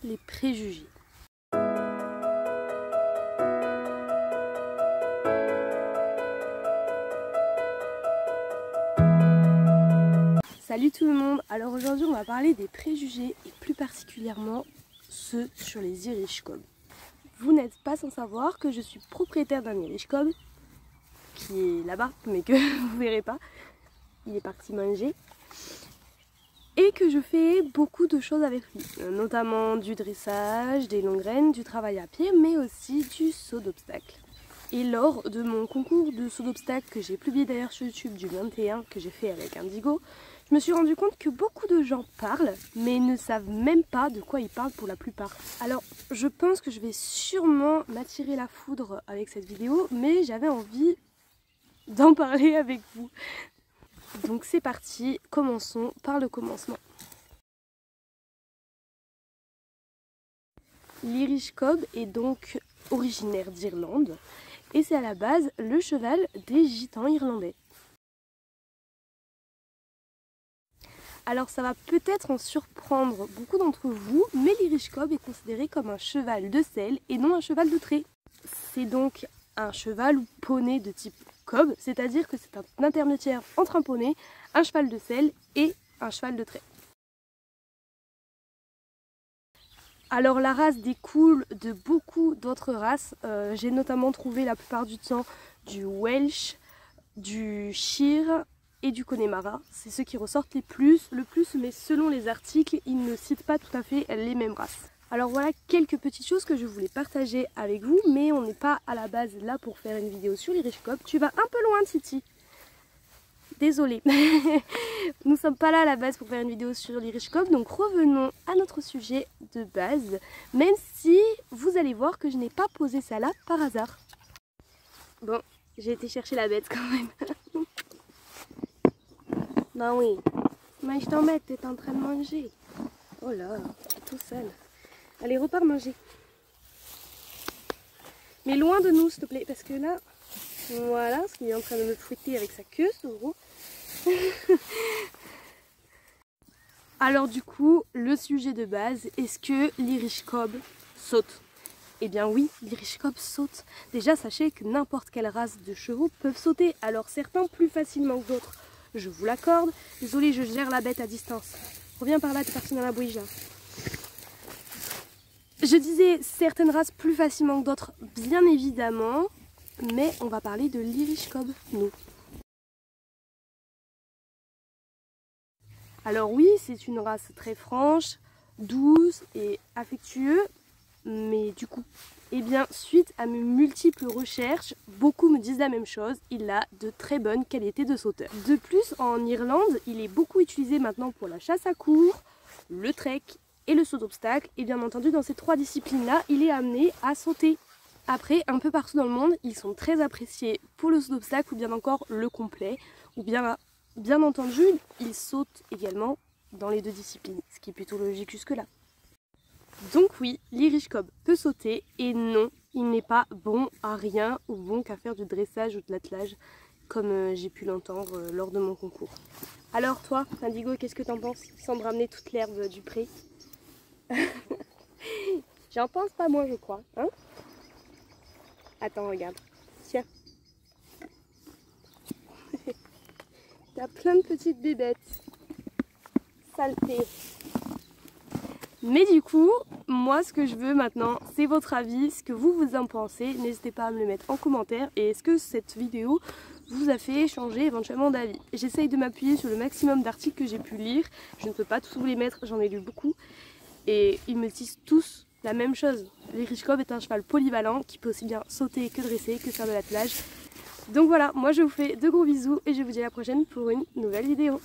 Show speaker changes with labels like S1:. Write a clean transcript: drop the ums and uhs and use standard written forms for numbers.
S1: les préjugés. Salut tout le monde, alors aujourd'hui on va parler des préjugés et plus particulièrement ceux sur les Irish Cob. Vous n'êtes pas sans savoir que je suis propriétaire d'un Irish Cob qui est là-bas mais que vous verrez pas, il est parti manger. Et que je fais beaucoup de choses avec lui, notamment du dressage, des longues graines, du travail à pied, mais aussi du saut d'obstacle. Et lors de mon concours de saut d'obstacle que j'ai publié d'ailleurs sur YouTube du 21, que j'ai fait avec Indigo, je me suis rendu compte que beaucoup de gens parlent, mais ne savent même pas de quoi ils parlent pour la plupart. Alors je pense que je vais sûrement m'attirer la foudre avec cette vidéo, mais j'avais envie d'en parler avec vous. Donc c'est parti, commençons par le commencement. L'Irish Cob est donc originaire d'Irlande et c'est à la base le cheval des gitans irlandais. Alors ça va peut-être en surprendre beaucoup d'entre vous, mais l'Irish Cob est considéré comme un cheval de selle et non un cheval de trait. C'est donc un cheval ou poney de type Cob, c'est-à-dire que c'est un intermédiaire entre un poney, un cheval de selle et un cheval de trait. Alors la race découle de beaucoup d'autres races, j'ai notamment trouvé la plupart du temps du Welsh, du Shire et du Connemara. C'est ceux qui ressortent le plus, mais selon les articles, ils ne citent pas tout à fait les mêmes races. Alors voilà quelques petites choses que je voulais partager avec vous, mais on n'est pas à la base là pour faire une vidéo sur l'Irish Cob. Tu vas un peu loin, Titi. Désolée. Nous ne sommes pas là à la base pour faire une vidéo sur l'Irish Cob, donc revenons à notre sujet de base, même si vous allez voir que je n'ai pas posé ça là par hasard. Bon, j'ai été chercher la bête quand même. Ben oui, mais je t'embête, t'es en train de manger. Oh là, t'es tout seul. Allez, repars manger. Mais loin de nous, s'il te plaît, parce que là, voilà, parce qu'il est en train de me fouetter avec sa queue, ce gros. Alors du coup, le sujet de base, est-ce que l'Irish Cob saute? Eh bien oui, l'Irish Cob saute. Déjà, sachez que n'importe quelle race de chevaux peuvent sauter, alors certains plus facilement que d'autres, je vous l'accorde. Désolée, je gère la bête à distance. Reviens par là, t'es parti dans la bouige là. Je disais certaines races plus facilement que d'autres, bien évidemment, mais on va parler de l'Irish Cob, nous. Alors oui, c'est une race très franche, douce et affectueuse, mais du coup, eh bien, suite à mes multiples recherches, beaucoup me disent la même chose, il a de très bonnes qualités de sauteur. De plus, en Irlande, il est beaucoup utilisé maintenant pour la chasse à courre, le trek et le saut d'obstacle, et bien entendu dans ces trois disciplines-là, il est amené à sauter. Après, un peu partout dans le monde, ils sont très appréciés pour le saut d'obstacle ou bien encore le complet, ou bien entendu, ils sautent également dans les deux disciplines, ce qui est plutôt logique jusque-là. Donc oui, l'Irish Cob peut sauter et non, il n'est pas bon à rien ou bon qu'à faire du dressage ou de l'attelage, comme j'ai pu l'entendre lors de mon concours. Alors toi, Indigo, qu'est-ce que t'en penses, sans me ramener toute l'herbe du pré? J'en pense pas moins, je crois. Hein? Attends, regarde. Tiens. T'as plein de petites bébêtes. Saleté. Mais du coup, moi ce que je veux maintenant, c'est votre avis, ce que vous en pensez. N'hésitez pas à me le mettre en commentaire. Et est-ce que cette vidéo vous a fait changer éventuellement d'avis? J'essaye de m'appuyer sur le maximum d'articles que j'ai pu lire. Je ne peux pas tous vous les mettre, j'en ai lu beaucoup. Et ils me disent tous la même chose. L'Irish Cob est un cheval polyvalent qui peut aussi bien sauter que dresser, que faire de l'attelage. Donc voilà, moi je vous fais de gros bisous et je vous dis à la prochaine pour une nouvelle vidéo.